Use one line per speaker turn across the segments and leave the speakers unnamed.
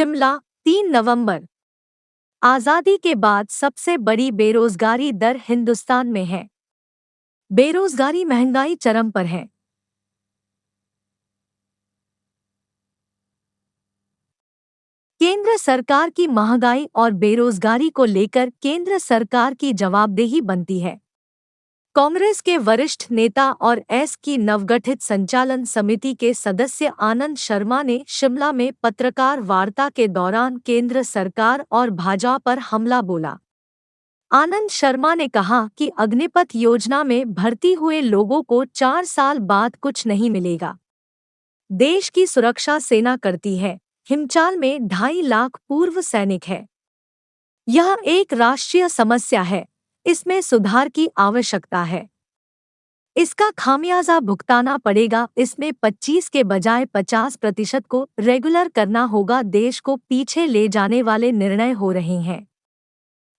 शिमला 3 नवंबर। आजादी के बाद सबसे बड़ी बेरोजगारी दर हिंदुस्तान में है। बेरोजगारी महंगाई चरम पर है। केंद्र सरकार की महंगाई और बेरोजगारी को लेकर केंद्र सरकार की जवाबदेही बनती है। कांग्रेस के वरिष्ठ नेता और एस की नवगठित संचालन समिति के सदस्य आनंद शर्मा ने शिमला में पत्रकार वार्ता के दौरान केंद्र सरकार और भाजपा पर हमला बोला। आनंद शर्मा ने कहा कि अग्निपथ योजना में भर्ती हुए लोगों को 4 साल बाद कुछ नहीं मिलेगा। देश की सुरक्षा सेना करती है। हिमचाल में 2.5 लाख पूर्व सैनिक है। यह एक राष्ट्रीय समस्या है। इसमें सुधार की आवश्यकता है। इसका खामियाजा भुगताना पड़ेगा। इसमें 25 के बजाय 50% को रेगुलर करना होगा। देश को पीछे ले जाने वाले निर्णय हो रहे हैं।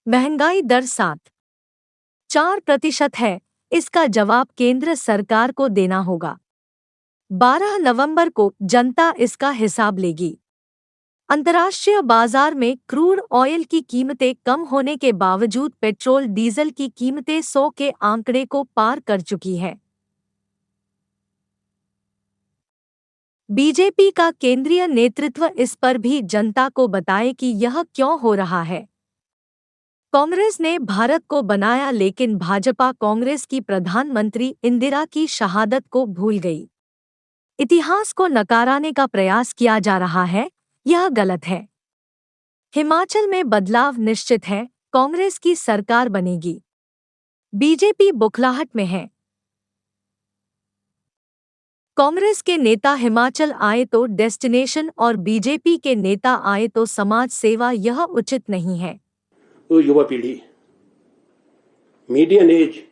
महंगाई दर 7.4% है। इसका जवाब केंद्र सरकार को देना होगा। 12 नवंबर को जनता इसका हिसाब लेगी। अंतर्राष्ट्रीय बाजार में क्रूड ऑयल की कीमतें कम होने के बावजूद पेट्रोल डीजल की कीमतें 100 के आंकड़े को पार कर चुकी है। बीजेपी का केंद्रीय नेतृत्व इस पर भी जनता को बताए कि यह क्यों हो रहा है। कांग्रेस ने भारत को बनाया, लेकिन भाजपा कांग्रेस की प्रधानमंत्री इंदिरा की शहादत को भूल गई। इतिहास को नकाराने का प्रयास किया जा रहा है, यह गलत है। हिमाचल में बदलाव निश्चित है। कांग्रेस की सरकार बनेगी। बीजेपी बुखलाहट में है। कांग्रेस के नेता हिमाचल आए तो डेस्टिनेशन और बीजेपी के नेता आए तो समाज सेवा, यह उचित नहीं है।
तो युवा पीढ़ी, मीडियन एज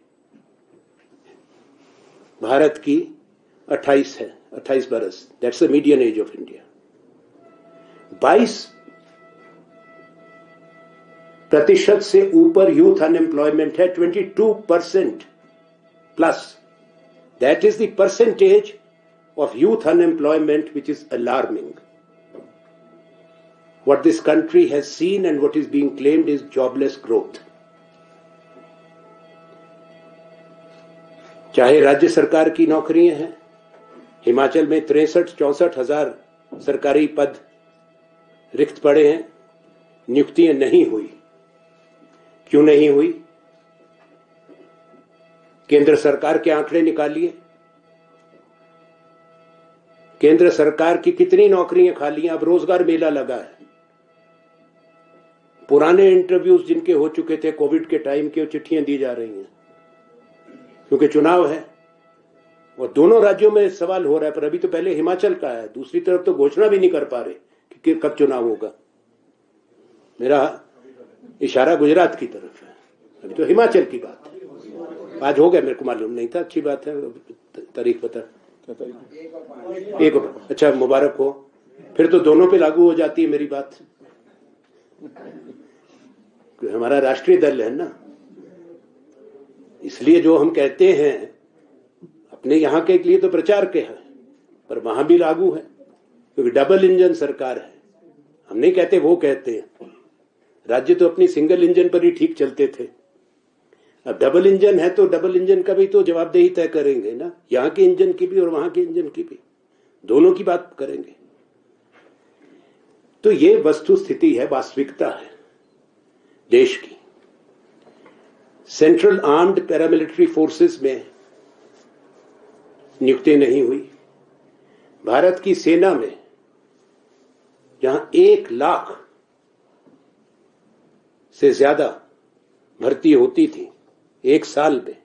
भारत की 28 है, 28 बरस। That's the median age of India. 22% से ऊपर यूथ अनएम्प्लॉयमेंट है, 22% प्लस। That is the percentage of youth unemployment which is alarming. What this country has seen and what is being claimed is jobless growth. चाहे राज्य सरकार की नौकरियां हैं, हिमाचल में 63-64 हजार सरकारी पद रिक्त पड़े हैं, नियुक्तियां नहीं हुई। क्यों नहीं हुई? केंद्र सरकार के आंकड़े निकालिए। केंद्र सरकार की कितनी नौकरियां खाली हैं? अब रोजगार मेला लगा है। पुराने इंटरव्यूज जिनके हो चुके थे कोविड के टाइम के, चिट्ठियां दी जा रही हैं, क्योंकि चुनाव है और दोनों राज्यों में सवाल हो रहा है। पर अभी तो पहले हिमाचल का है, दूसरी तरफ तो घोषणा भी नहीं कर पा रहे कि कब चुनाव होगा। मेरा इशारा गुजरात की तरफ है, अभी तो हिमाचल की बात है। आज हो गया, मेरे को मालूम नहीं था। अच्छी बात है, तारीख पता। 1 अच्छा, मुबारक हो। फिर तो दोनों पे लागू हो जाती है मेरी बात। हमारा राष्ट्रीय दल है ना, इसलिए जो हम कहते हैं अपने यहां के लिए तो प्रचार के हैं, पर वहां भी लागू है, क्योंकि डबल इंजन सरकार है। हम नहीं कहते, वो कहते हैं। राज्य तो अपनी सिंगल इंजन पर ही ठीक चलते थे। अब डबल इंजन है तो डबल इंजन का भी तो जवाबदेही तय करेंगे ना, यहां के इंजन की भी और वहां के इंजन की भी, दोनों की बात करेंगे। तो ये वस्तु स्थिति है, वास्तविकता है देश की। सेंट्रल आर्म्ड पैरामिलिट्री फोर्सेस में नियुक्ति नहीं हुई। भारत की सेना में जहां 1 लाख से ज्यादा भर्ती होती थी 1 साल में,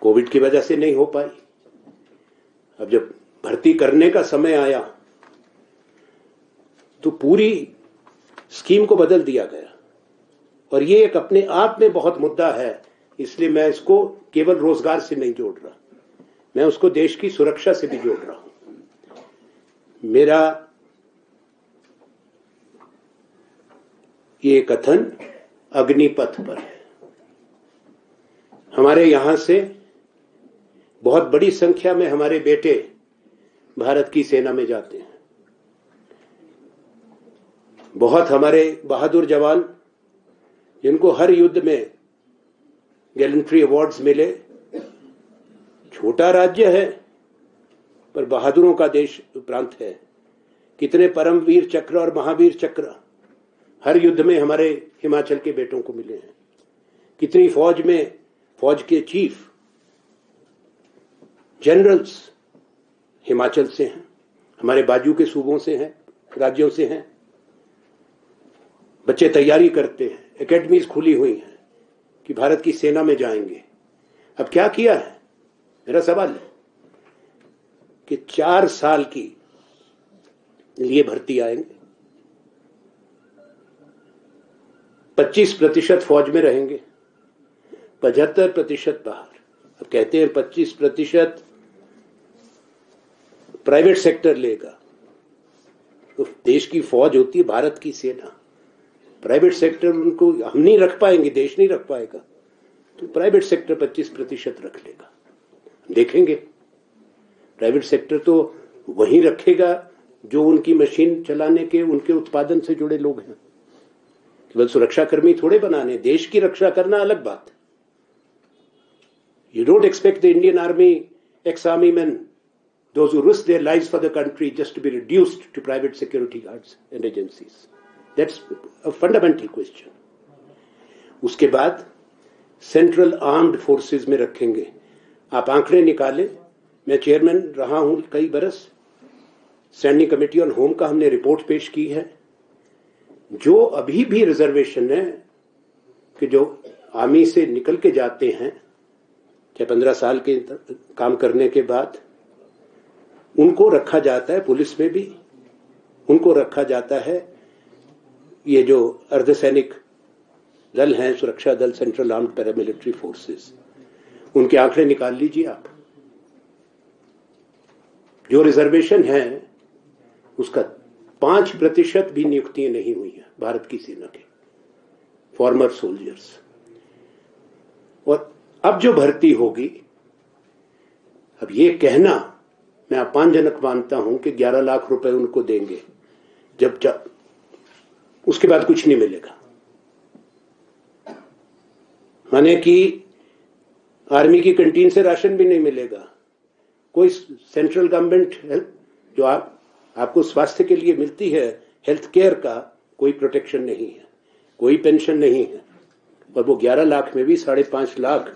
कोविड की वजह से नहीं हो पाई। अब जब भर्ती करने का समय आया तो पूरी स्कीम को बदल दिया गया, और ये एक अपने आप में बहुत मुद्दा है। इसलिए मैं इसको केवल रोजगार से नहीं जोड़ रहा, मैं उसको देश की सुरक्षा से भी जोड़ रहा हूं। मेरा ये कथन अग्निपथ पर है। हमारे यहां से बहुत बड़ी संख्या में हमारे बेटे भारत की सेना में जाते हैं। बहुत हमारे बहादुर जवान जिनको हर युद्ध में गैलेंट्री अवार्ड्स मिले, छोटा राज्य है पर बहादुरों का देश प्रांत है। कितने परमवीर चक्र और महावीर चक्र हर युद्ध में हमारे हिमाचल के बेटों को मिले हैं। कितनी फौज में फौज के चीफ जनरल्स हिमाचल से हैं, हमारे बाजू के सूबों से हैं, राज्यों से हैं। बच्चे तैयारी करते हैं, एकेडमीज खुली हुई हैं कि भारत की सेना में जाएंगे। अब क्या किया है, मेरा सवाल है कि 4 साल की लिए भर्ती आएंगे, 25% फौज में रहेंगे, 75% बाहर। अब कहते हैं 25% प्राइवेट सेक्टर लेगा, तो देश की फौज होती है भारत की सेना। प्राइवेट सेक्टर उनको हम नहीं रख पाएंगे, देश नहीं रख पाएगा, तो प्राइवेट सेक्टर 25% रख लेगा। देखेंगे प्राइवेट सेक्टर तो वही रखेगा जो उनकी मशीन चलाने के, उनके उत्पादन से जुड़े लोग हैं। केवल सुरक्षाकर्मी थोड़े बनाने, देश की रक्षा करना अलग बात है। You don't expect the Indian Army, ex-army men, those who risk their lives for the country, just to be reduced to private security guards and agencies. That's a fundamental question. उसके बाद सेंट्रल आर्म्ड फोर्सेस में रखेंगे। आप आंकड़े निकालें, मैं chairman रहा हूं कई बरस, स्टैंडिंग कमेटी ऑन होम का हमने रिपोर्ट पेश की है। जो अभी भी रिजर्वेशन है कि जो आर्मी से निकल के जाते हैं, चाहे 15 साल के काम करने के बाद, उनको रखा जाता है, पुलिस में भी उनको रखा जाता है। ये जो अर्धसैनिक दल हैं, सुरक्षा दल, सेंट्रल आर्म्ड पैरामिलिट्री फोर्सेस, उनके आंकड़े निकाल लीजिए आप। जो रिजर्वेशन है उसका 5% भी नियुक्तियां नहीं हुई है भारत की सेना के फॉर्मर सोल्जर्स। और अब जो भर्ती होगी, अब ये कहना मैं अपमानजनक मानता हूं कि 11 लाख रुपए उनको देंगे, जब उसके बाद कुछ नहीं मिलेगा। माने कि आर्मी की कैंटीन से राशन भी नहीं मिलेगा। कोई सेंट्रल गवर्नमेंट जो आपको स्वास्थ्य के लिए मिलती है, हेल्थ केयर का कोई प्रोटेक्शन नहीं है, कोई पेंशन नहीं है। और वो 11 लाख में भी 5.5 लाख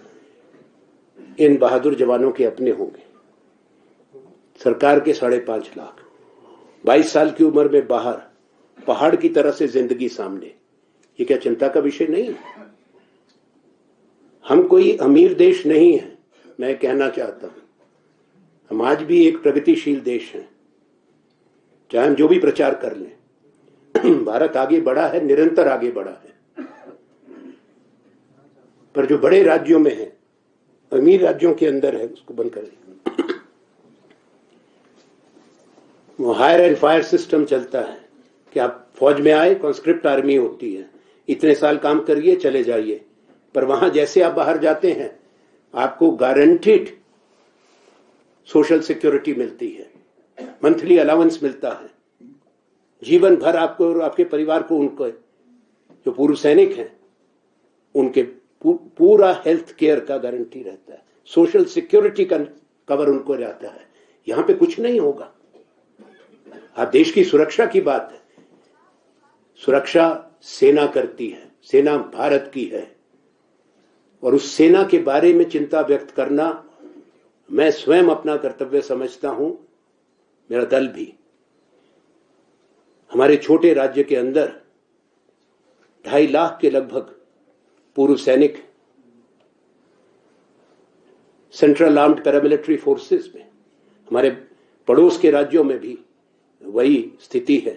इन बहादुर जवानों के अपने होंगे, सरकार के 5.5 लाख। 22 साल की उम्र में बाहर, पहाड़ की तरह से जिंदगी सामने, ये क्या चिंता का विषय नहीं है? हम कोई अमीर देश नहीं है, मैं कहना चाहता हूं। हम आज भी एक प्रगतिशील देश हैं, चाहे हम जो भी प्रचार कर लें। भारत आगे बढ़ा है, निरंतर आगे बढ़ा है। पर जो बड़े राज्यों में है, अमीर राज्यों के अंदर है, उसको बंद करें। वो हायर एंड फायर सिस्टम चलता है कि आप फौज में आए, कॉन्स्क्रिप्ट आर्मी होती है, इतने साल काम करिए चले जाइए। पर वहां जैसे आप बाहर जाते हैं, आपको गारंटीड सोशल सिक्योरिटी मिलती है, मंथली अलाउंस मिलता है, जीवन भर आपको और आपके परिवार को, उनको जो पूर्व सैनिक हैं उनके पूरा हेल्थ केयर का गारंटी रहता है, सोशल सिक्योरिटी का कवर उनको रहता है। यहां पे कुछ नहीं होगा। आप देश की सुरक्षा की बात है, सुरक्षा सेना करती है, सेना भारत की है, और उस सेना के बारे में चिंता व्यक्त करना मैं स्वयं अपना कर्तव्य समझता हूं, मेरा दल भी। हमारे छोटे राज्य के अंदर 2.5 लाख के लगभग पूर्व सैनिक सेंट्रल आर्म्ड पैरामिलिट्री फोर्सेस में, हमारे पड़ोस के राज्यों में भी वही स्थिति है।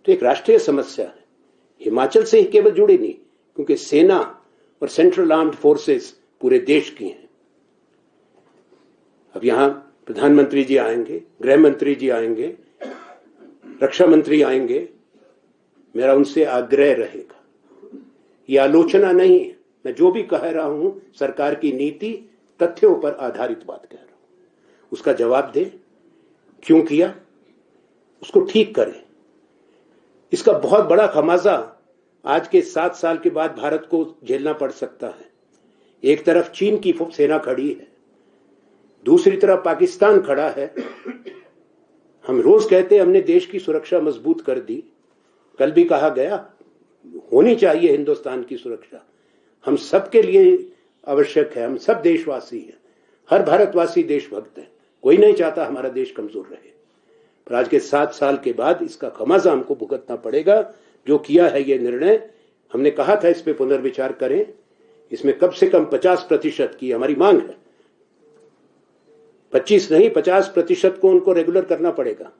तो एक राष्ट्रीय समस्या है, हिमाचल से ही केवल जुड़ी नहीं, क्योंकि सेना और सेंट्रल आर्म्ड फोर्सेस पूरे देश की हैं। अब यहां प्रधानमंत्री जी आएंगे, गृह मंत्री जी आएंगे, रक्षा मंत्री आएंगे, मेरा उनसे आग्रह रहेगा, ये आलोचना नहीं है, मैं जो भी कह रहा हूं सरकार की नीति, तथ्यों पर आधारित बात कह रहा हूं। उसका जवाब दे, क्यों किया, उसको ठीक करें। इसका बहुत बड़ा खमाजा आज के 7 साल के बाद भारत को झेलना पड़ सकता है। एक तरफ चीन की सेना खड़ी है, दूसरी तरफ पाकिस्तान खड़ा है। हम रोज कहते हैं हमने देश की सुरक्षा मजबूत कर दी। कल भी कहा गया होनी चाहिए हिंदुस्तान की सुरक्षा, हम सबके लिए आवश्यक है। हम सब देशवासी हैं, हर भारतवासी देशभक्त है, कोई नहीं चाहता हमारा देश कमजोर रहे। पर आज के 7 साल के बाद इसका खमाजा हमको भुगतना पड़ेगा। जो किया है ये निर्णय, हमने कहा था इस पे पुनर्विचार करें। इसमें कम से कम 50% की हमारी मांग है, 25 नहीं 50% को उनको रेगुलर करना पड़ेगा।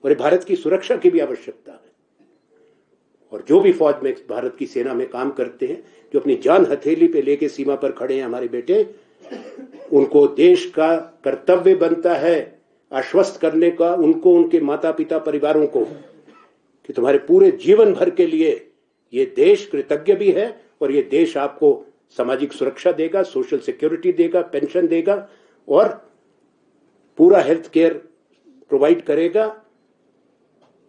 और भारत की सुरक्षा की भी आवश्यकता है। और जो भी फौज में, भारत की सेना में काम करते हैं, जो अपनी जान हथेली पे लेके सीमा पर खड़े हैं हमारे बेटे, उनको देश का कर्तव्य बनता है आश्वस्त करने का उनको, उनके माता पिता परिवारों को, कि तुम्हारे पूरे जीवन भर के लिए ये देश कृतज्ञ भी है और ये देश आपको सामाजिक सुरक्षा देगा, सोशल सिक्योरिटी देगा, पेंशन देगा और पूरा हेल्थ केयर प्रोवाइड करेगा।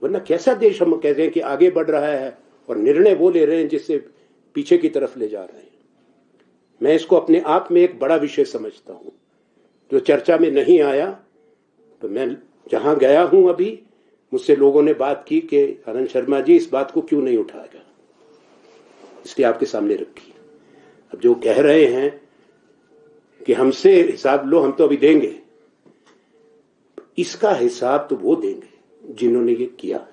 वरना कैसा देश हम कहते हैं कि आगे बढ़ रहा है और निर्णय वो ले रहे हैं जिससे पीछे की तरफ ले जा रहे हैं। मैं इसको अपने आप में एक बड़ा विषय समझता हूं जो चर्चा में नहीं आया। तो मैं जहां गया हूं अभी, मुझसे लोगों ने बात की कि आनंद शर्मा जी इस बात को क्यों नहीं उठाया गया, इसलिए आपके सामने रखी। अब जो कह रहे हैं कि हमसे हिसाब लो, हम तो अभी देंगे, इसका हिसाब तो वो देंगे जिन्होंने ये किया।